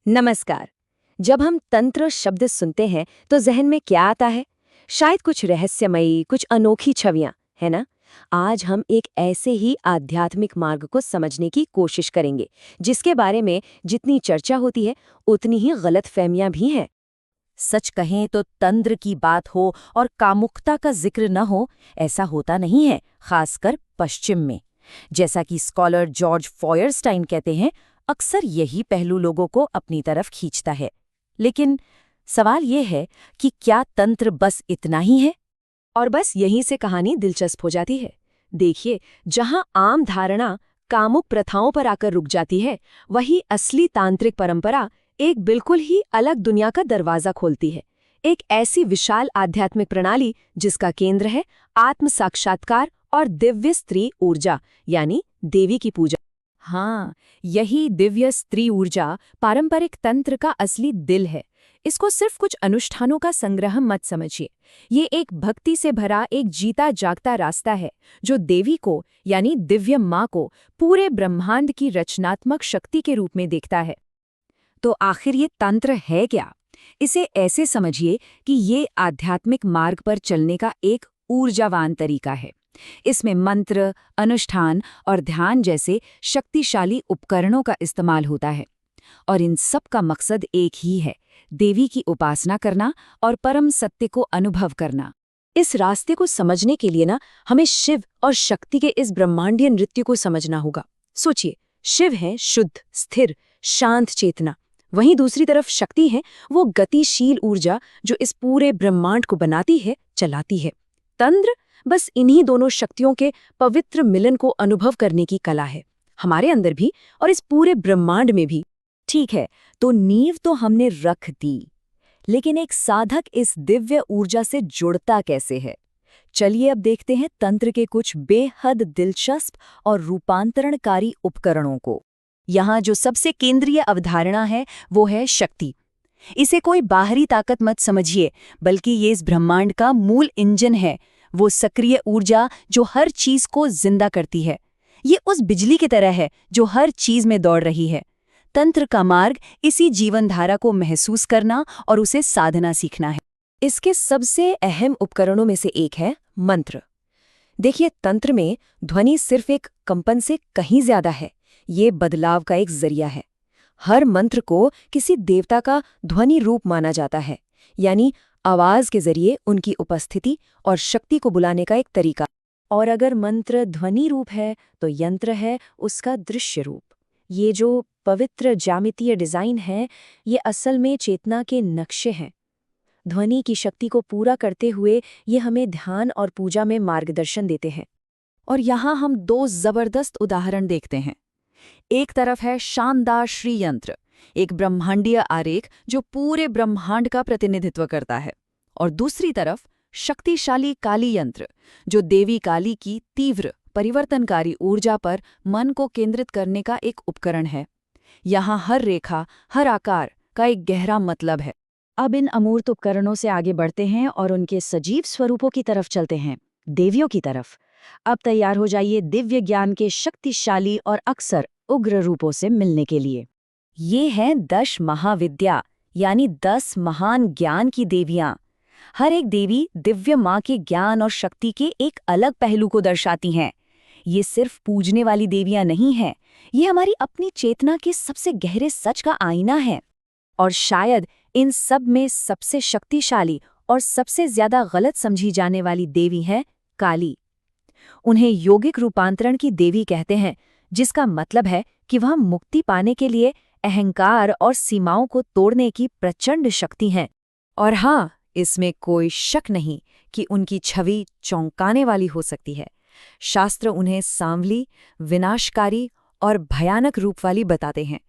नमस्कार। जब हम तंत्र शब्द सुनते हैं तो जहन में क्या आता है? शायद कुछ रहस्यमयी, कुछ अनोखी छवियां, है ना? आज हम एक ऐसे ही आध्यात्मिक मार्ग को समझने की कोशिश करेंगे, जिसके बारे में जितनी चर्चा होती है, उतनी ही गलतफहमियां भी हैं। सच कहें तो तंत्र की बात हो और कामुकता का जिक्र न हो, ऐसा होता नहीं है, खासकर पश्चिम में। जैसा कि स्कॉलर जॉर्ज फॉयरस्टाइन कहते हैं, अक्सर यही पहलू लोगों को अपनी तरफ खींचता है। लेकिन सवाल ये है कि क्या तंत्र बस इतना ही है? और बस यहीं से कहानी दिलचस्प हो जाती है। देखिए, जहां आम धारणा कामुक प्रथाओं पर आकर रुक जाती है, वही असली तांत्रिक परंपरा एक बिल्कुल ही अलग दुनिया का दरवाजा खोलती है। एक ऐसी विशाल आध्यात्मिक प्रणाली जिसका केंद्र है आत्म साक्षात्कार और दिव्य स्त्री ऊर्जा, यानी देवी की पूजा। हाँ, यही दिव्य स्त्री ऊर्जा पारंपरिक तंत्र का असली दिल है। इसको सिर्फ कुछ अनुष्ठानों का संग्रह मत समझिए। ये एक भक्ति से भरा एक जीता जागता रास्ता है, जो देवी को यानी दिव्य माँ को पूरे ब्रह्मांड की रचनात्मक शक्ति के रूप में देखता है। तो आखिर ये तंत्र है क्या? इसे ऐसे समझिए कि ये आध्यात्मिक मार्ग पर चलने का एक ऊर्जावान तरीका है। इसमें मंत्र, अनुष्ठान और ध्यान जैसे शक्तिशाली उपकरणों का इस्तेमाल होता है। और इन सब का मकसद एक ही है, देवी की उपासना करना और परम सत्य को अनुभव करना। इस रास्ते को समझने के लिए हमें शिव और शक्ति के इस ब्रह्मांडीय नृत्य को समझना होगा। सोचिए, शिव है शुद्ध, स्थिर, शांत चेतना। वहीं दूसरी तरफ शक्ति है वो गतिशील ऊर्जा जो इस पूरे ब्रह्मांड को बनाती है, चलाती है। तंत्र बस इन्हीं दोनों शक्तियों के पवित्र मिलन को अनुभव करने की कला है, हमारे अंदर भी और इस पूरे ब्रह्मांड में भी। ठीक है, तो नींव तो हमने रख दी, लेकिन एक साधक इस दिव्य ऊर्जा से जुड़ता कैसे है? चलिए अब देखते हैं तंत्र के कुछ बेहद दिलचस्प और रूपांतरणकारी उपकरणों को। यहाँ जो सबसे केंद्रीय अवधारणा है वो है शक्ति। इसे कोई बाहरी ताकत मत समझिए, बल्कि ये इस ब्रह्मांड का मूल इंजन है, वो सक्रिय ऊर्जा जो हर चीज को जिंदा करती है। ये उस बिजली की तरह है जो हर चीज में दौड़ रही है। तंत्र का मार्ग इसी जीवन धारा को महसूस करना और उसे साधना सीखना है। इसके सबसे अहम उपकरणों में से एक है मंत्र। देखिए, तंत्र में ध्वनि सिर्फ एक कंपन से कहीं ज्यादा है। ये बदलाव का एक जरिया है। हर मंत्र को किसी देवता का ध्वनि रूप माना जाता है, यानी आवाज के जरिए उनकी उपस्थिति और शक्ति को बुलाने का एक तरीका। और अगर मंत्र ध्वनि रूप है तो यंत्र है उसका दृश्य रूप। ये जो पवित्र ज्यामितीय डिजाइन है, ये असल में चेतना के नक्शे हैं। ध्वनि की शक्ति को पूरा करते हुए ये हमें ध्यान और पूजा में मार्गदर्शन देते हैं। और यहाँ हम दो जबरदस्त उदाहरण देखते हैं। एक तरफ है शानदार श्री यंत्र, एक ब्रह्मांडीय आरेख जो पूरे ब्रह्मांड का प्रतिनिधित्व करता है। और दूसरी तरफ शक्तिशाली काली यंत्र, जो देवी काली की तीव्र परिवर्तनकारी ऊर्जा पर मन को केंद्रित करने का एक उपकरण है। यहाँ हर रेखा, हर आकार का एक गहरा मतलब है। अब इन अमूर्त उपकरणों से आगे बढ़ते हैं और उनके सजीव स्वरूपों की तरफ चलते हैं, देवियों की तरफ। अब तैयार हो जाइए दिव्य ज्ञान के शक्तिशाली और अक्सर उग्र रूपों से मिलने के लिए। ये हैं 10 महाविद्या, यानी 10 महान ज्ञान की देवियां। हर एक देवी दिव्य माँ के ज्ञान और शक्ति के एक अलग पहलू को दर्शाती हैं। ये सिर्फ पूजने वाली देवियां नहीं हैं, ये हमारी अपनी चेतना के सबसे गहरे सच का आईना है। और शायद इन सब में सबसे शक्तिशाली और सबसे ज्यादा गलत समझी जाने वाली देवी है काली। उन्हें यौगिक रूपांतरण की देवी कहते हैं, जिसका मतलब है कि वह मुक्ति पाने के लिए अहंकार और सीमाओं को तोड़ने की प्रचंड शक्ति हैं। और हाँ, इसमें कोई शक नहीं कि उनकी छवि चौंकाने वाली हो सकती है। शास्त्र उन्हें सांवली, विनाशकारी और भयानक रूप वाली बताते हैं।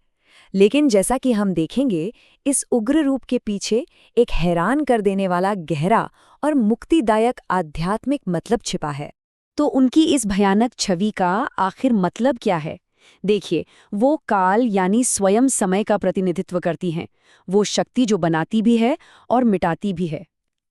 लेकिन जैसा कि हम देखेंगे, इस उग्र रूप के पीछे एक हैरान कर देने वाला गहरा और मुक्तिदायक आध्यात्मिक मतलब छिपा है। तो उनकी इस भयानक छवि का आखिर मतलब क्या है? देखिए, वो काल यानी स्वयं समय का प्रतिनिधित्व करती हैं। वो शक्ति जो बनाती भी है और मिटाती भी है।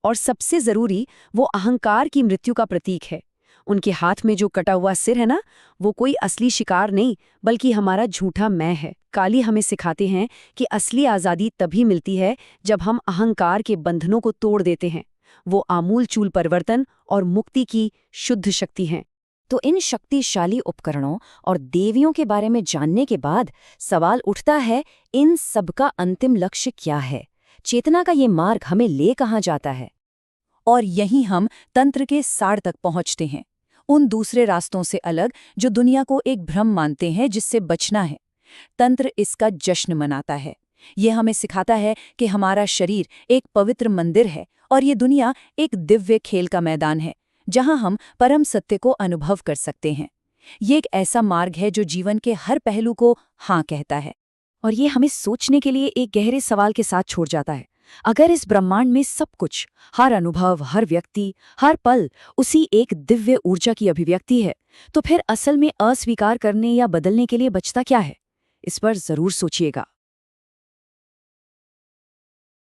और सबसे जरूरी, वो अहंकार की मृत्यु का प्रतीक है। उनके हाथ में जो कटा हुआ सिर है ना, वो कोई असली शिकार नहीं, बल्कि हमारा झूठा मैं है। काली हमें सिखाते हैं कि असली आज़ादी तभी मिलती है जब हम अहंकार के बंधनों को तोड़ देते हैं। वो आमूल-चूल परिवर्तन और मुक्ति की शुद्ध शक्ति हैं। तो इन शक्तिशाली उपकरणों और देवियों के बारे में जानने के बाद सवाल उठता है, इन सबका अंतिम लक्ष्य क्या है? चेतना का ये मार्ग हमें ले कहाँ जाता है? और यहीं हम तंत्र के सार तक पहुंचते हैं, उन दूसरे रास्तों से अलग जो दुनिया को एक भ्रम मानते हैं जिससे बचना है। तंत्र इसका जश्न मनाता है। ये हमें सिखाता है कि हमारा शरीर एक पवित्र मंदिर है और ये दुनिया एक दिव्य खेल का मैदान है, जहां हम परम सत्य को अनुभव कर सकते हैं। ये एक ऐसा मार्ग है जो जीवन के हर पहलू को हाँ कहता है। और ये हमें सोचने के लिए एक गहरे सवाल के साथ छोड़ जाता है। अगर इस ब्रह्मांड में सब कुछ, हर अनुभव, हर व्यक्ति, हर पल उसी एक दिव्य ऊर्जा की अभिव्यक्ति है, तो फिर असल में अस्वीकार करने या बदलने के लिए बचता क्या है? इस पर जरूर सोचिएगा।